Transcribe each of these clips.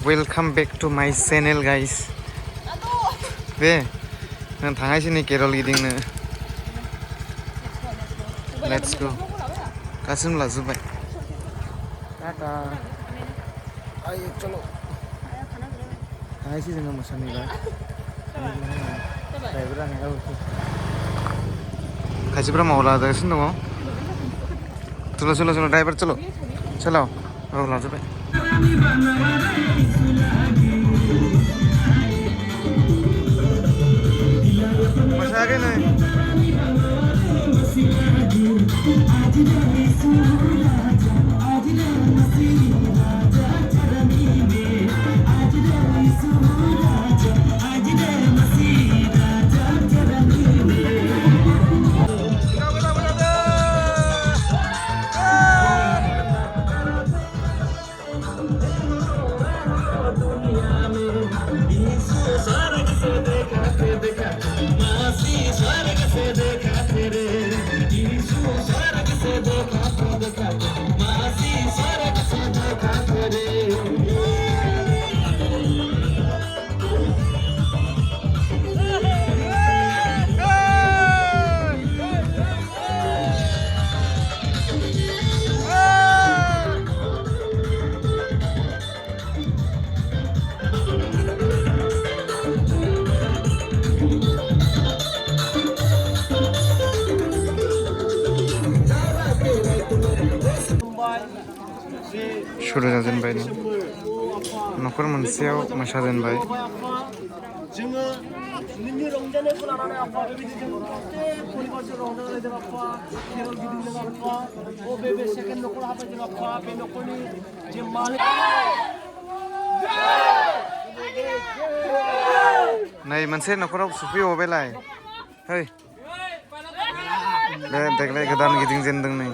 Welcome back to my channel guys. Be nang thangai sini Kerala गिदिंनो. Let's go. Kasim lajubai. Tata. Ayo chalo. Thangai sini जोङो मोसानोबा. Driver आंगा उठो. खायसेफोरा मावला जागासिनो दङ. चलो ड्राइवर चलो. चलो. औ लाजुबाय. Masakit nih. Sudah जाजेनबाय नो न'खर मोनसेयाव मोसाजेनबाय जोङो नोंनि रंजानायखौ लानानै आफा बेबायदि जों प्रत्येक परिबारजों रंजानानै जों आफा केरल गिदिंदों आफा बबे सेकेन्ड न'खर हाबबाय जों आफा बे न'खरनि जे मालिक नै मोनसे न'खराव सफैबावबायलाय है बे देग्लाय गोदान गिदिंजेनदों नै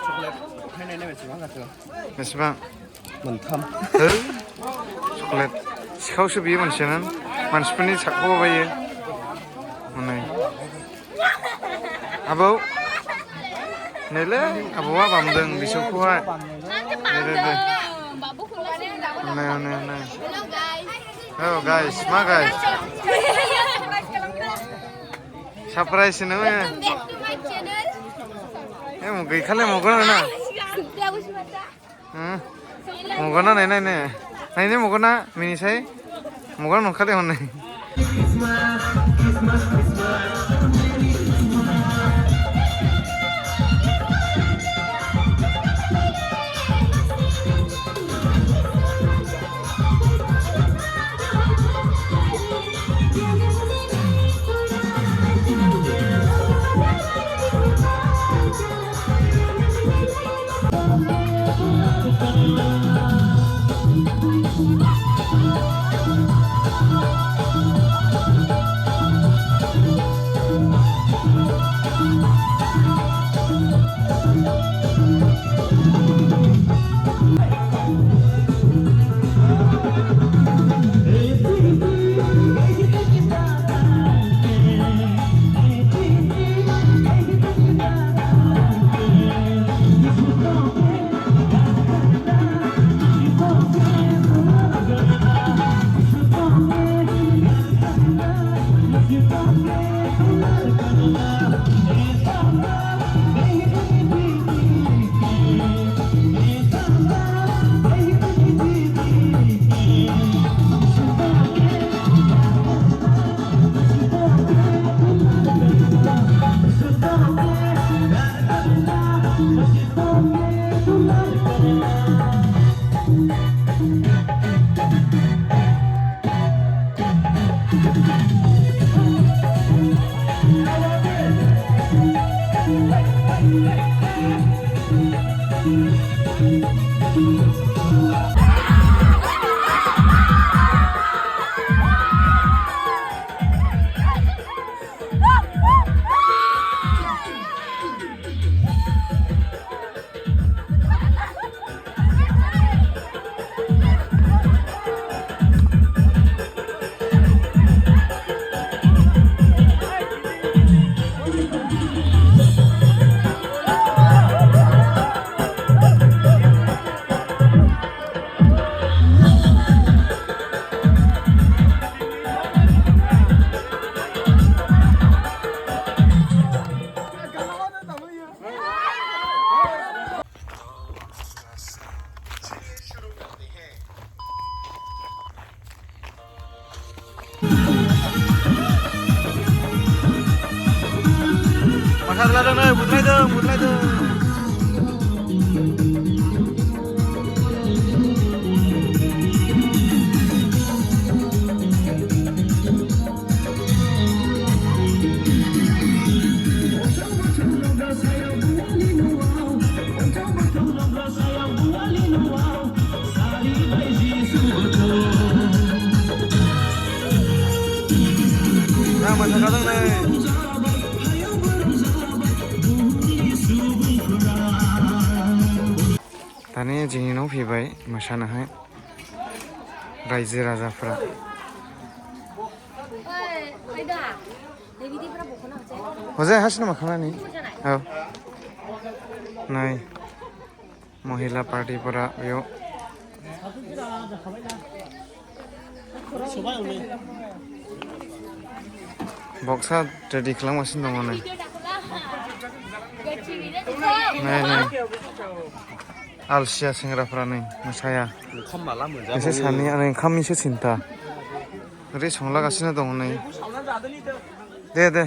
चकलेट फायनायना बेसेबां जाखो बेसेबां मोनथाम चकलेट सिखावसो बियो मानसियानो मानसिफोरनि साखौ बायो नै आबौ नैलै आबौआ बामदों बिसौखौहाय नै औ गाइस मा गाइस सरप्राइज नोङो गैखालाय मगना ना मगना नायनाय मगना मिनिसाय मगना नंखालाय हनै जादों नै बुदलायदों nah mosaखादों नै दानि जोंनि न' फैबाय मोसानोहाय रायजो राजाफोरा हजाय हासिनो माखानानि औ नै महिला पार्टिफोरा बेयाव बक्सा रेडि खालामगासिनो दङ नै अलसिया सेंग्राफ्रा नै मोसाया एसे सानैयानो ओंखामनिसो सिन्था ओरै संलागासिनो दङ नै दे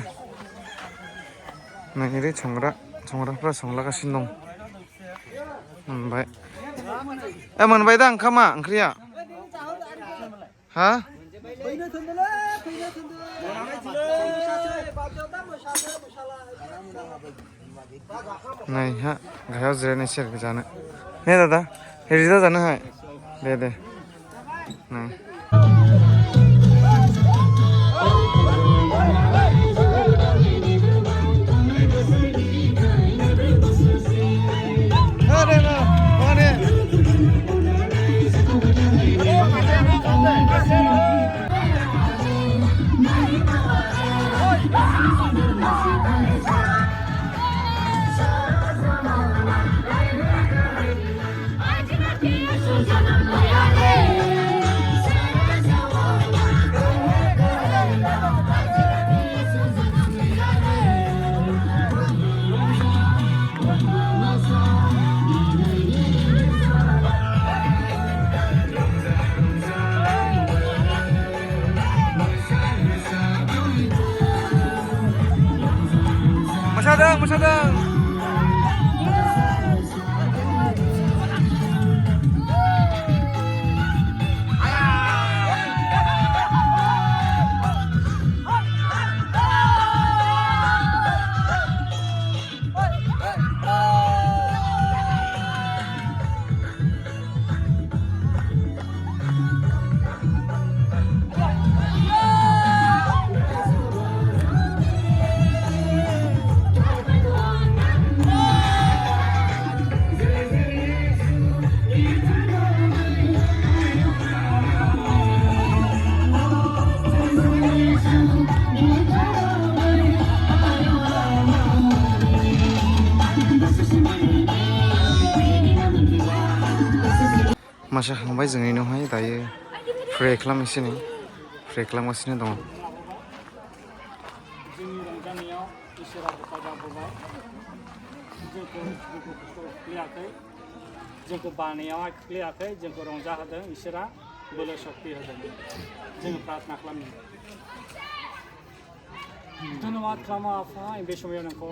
नै ओरै संग्राफ्रा संलागासिनो दं मोनबाय दा ओंख्रिया हा नै हा गाहायाव जिरायनायसै आरोखि जानो ने दादा रेडि जानो हाय दे नै मोसादों मोसाखांबाय जोंनि न'हाय दायो प्रे खालामगासिनो दङ जोंनि रंजानायाव इसोरा हेफाजाब होबाय जोंखौ दुखु खस्थ' खोख्लैयाखै जोंखौ बानायावहाय खोख्लैयाखै जोंखौ रंजाहोदों इसोरा बोलो सक्ति होदों जोङो प्रार्थना खालामो धन्यबाद खालामो आफा बे समाव नोंखौ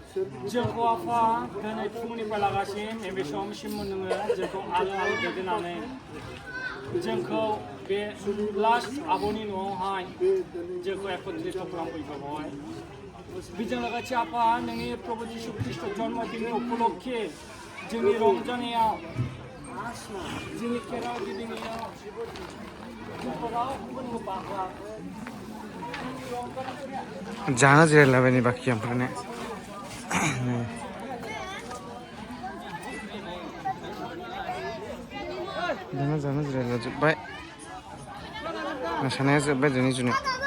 जोंखौ आफा दिनै फुंनिफ्राय लागासिनो नैबे समसिम नोङो जोंखौ आलो दैदेननानै जोंखौ बे लास्ट आब'नि न'आवहाय जोंखौ एकत्रित खालामफैबाय बेजों लोगोसे आफा नोंनि प्रभु जिशु ख्रीष्ट जन्मदिननि उपलक्षे जोंनि रंजानायाव जोंनि केराव गिदिंनायाव जोंखौ रावखौबो नोङो बाहोआखै जाना जिरायलाबाय नै बाखि ओमफ्राय जाना जिरायला जोब्बाय मोसानाया जोब्बाय दिनै जुनै